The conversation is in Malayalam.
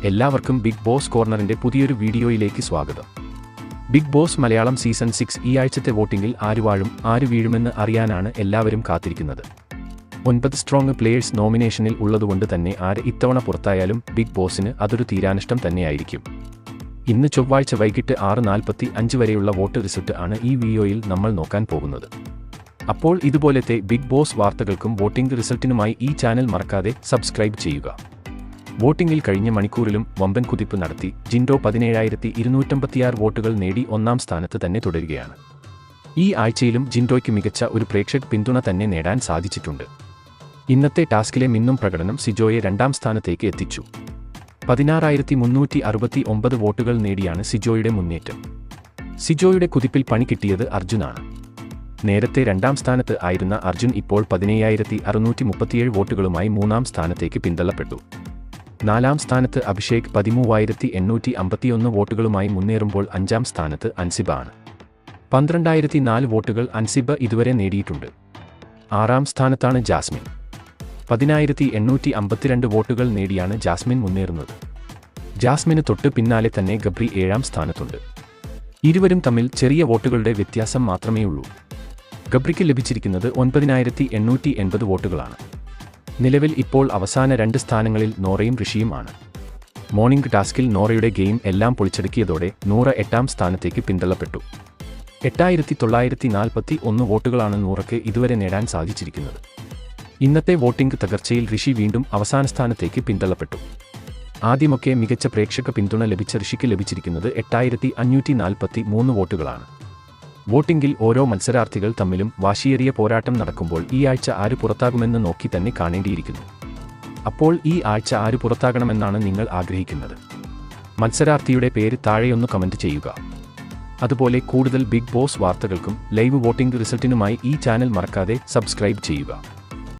എല്ലാവർക്കും ബിഗ് ബോസ് കോർണറിന്റെ പുതിയൊരു വീഡിയോയിലേക്ക് സ്വാഗതം. ബിഗ് ബോസ് മലയാളം സീസൺ 6 ഈ ആഴ്ചത്തെ വോട്ടിംഗിൽ ആര് വാഴും ആര് വീഴുമെന്ന് അറിയാനാണ് എല്ലാവരും കാത്തിരിക്കുന്നത്. 9 സ്ട്രോങ് പ്ലേയേഴ്സ് നോമിനേഷനിൽ ഉള്ളതുകൊണ്ട് തന്നെ ആര് ഇത്തവണ പുറത്തായാലും ബിഗ് ബോസിന് അതൊരു തീരാനഷ്ടം തന്നെയായിരിക്കും. ഇന്ന് ചൊവ്വാഴ്ച വൈകിട്ട് 6:45 വരെയുള്ള വോട്ട് റിസൾട്ട് ആണ് ഈ വീഡിയോയിൽ നമ്മൾ നോക്കാൻ പോകുന്നത്. അപ്പോൾ ഇതുപോലത്തെ ബിഗ് ബോസ് വാർത്തകൾക്കും വോട്ടിംഗ് റിസൾട്ടിനുമായി ഈ ചാനൽ മറക്കാതെ സബ്സ്ക്രൈബ് ചെയ്യുക. വോട്ടിംഗിൽ കഴിഞ്ഞ മണിക്കൂറിലും വമ്പൻ കുതിപ്പ് നടത്തി ജിൻഡോ 17,256 വോട്ടുകൾ നേടി ഒന്നാം സ്ഥാനത്ത് തന്നെ തുടരുകയാണ്. ഈ ആഴ്ചയിലും ജിൻഡോയ്ക്ക് മികച്ച ഒരു പ്രേക്ഷക പിന്തുണ തന്നെ നേടാൻ സാധിച്ചിട്ടുണ്ട്. ഇന്നത്തെ ടാസ്കിലെ മിന്നും പ്രകടനം സിജോയെ 2ാം സ്ഥാനത്തേക്ക് എത്തിച്ചു. 16,369 വോട്ടുകൾ നേടിയാണ് സിജോയുടെ മുന്നേറ്റം. സിജോയുടെ കുതിപ്പിൽ പണി കിട്ടിയത് അർജുനാണ്. നേരത്തെ 2ാം സ്ഥാനത്ത് ആയിരുന്ന അർജുൻ ഇപ്പോൾ 17,637 വോട്ടുകളുമായി 3ാം സ്ഥാനത്തേക്ക് പിന്തള്ളപ്പെട്ടു. 4ാം സ്ഥാനത്ത് അഭിഷേക് 13,851 വോട്ടുകളുമായി മുന്നേറുമ്പോൾ 5ാം സ്ഥാനത്ത് അൻസിബ ആണ്. 12,004 വോട്ടുകൾ അൻസിബ ഇതുവരെ നേടിയിട്ടുണ്ട്. 6ാം സ്ഥാനത്താണ് ജാസ്മിൻ. 10,852 വോട്ടുകൾ നേടിയാണ് ജാസ്മിൻ മുന്നേറുന്നത്. ജാസ്മിന് തൊട്ട് പിന്നാലെ തന്നെ ഗബ്രി 7ാം സ്ഥാനത്തുണ്ട്. ഇരുവരും തമ്മിൽ ചെറിയ വോട്ടുകളുടെ വ്യത്യാസം മാത്രമേയുള്ളൂ. ഗബ്രിക്ക് ലഭിച്ചിരിക്കുന്നത് 9,880 വോട്ടുകളാണ്. നിലവിൽ ഇപ്പോൾ അവസാന 2 സ്ഥാനങ്ങളിൽ നോറയും ഋഷിയുമാണ്. മോർണിംഗ് ടാസ്കിൽ നോറയുടെ ഗെയിം എല്ലാം പൊളിച്ചടുക്കിയതോടെ നൂറ 8ാം സ്ഥാനത്തേക്ക് പിന്തള്ളപ്പെട്ടു. 8,941 വോട്ടുകളാണ് നൂറയ്ക്ക് ഇതുവരെ നേടാൻ സാധിച്ചിരിക്കുന്നത്. ഇന്നത്തെ വോട്ടിംഗ് തകർച്ചയിൽ ഋഷി വീണ്ടും അവസാന സ്ഥാനത്തേക്ക് പിന്തള്ളപ്പെട്ടു. ആദ്യമൊക്കെ മികച്ച പ്രേക്ഷക പിന്തുണ ലഭിച്ച ഋഷിക്ക് ലഭിച്ചിരിക്കുന്നത് 8,543 വോട്ടുകളാണ്. വോട്ടിംഗിൽ ഓരോ മത്സരാർത്ഥികൾ തമ്മിലും വാശിയേറിയ പോരാട്ടം നടക്കുമ്പോൾ ഈ ആഴ്ച ആര് പുറത്താകുമെന്ന് നോക്കി തന്നെ കാണേണ്ടിയിരിക്കുന്നു. അപ്പോൾ ഈ ആഴ്ച ആര് പുറത്താകണമെന്നാണ് നിങ്ങൾ ആഗ്രഹിക്കുന്നത്? മത്സരാർത്ഥിയുടെ പേര് താഴെയൊന്ന് കമന്റ് ചെയ്യുക. അതുപോലെ കൂടുതൽ ബിഗ് ബോസ് വാർത്തകൾക്കും ലൈവ് വോട്ടിംഗ് റിസൾട്ടിനുമായി ഈ ചാനൽ മറക്കാതെ സബ്സ്ക്രൈബ് ചെയ്യുക.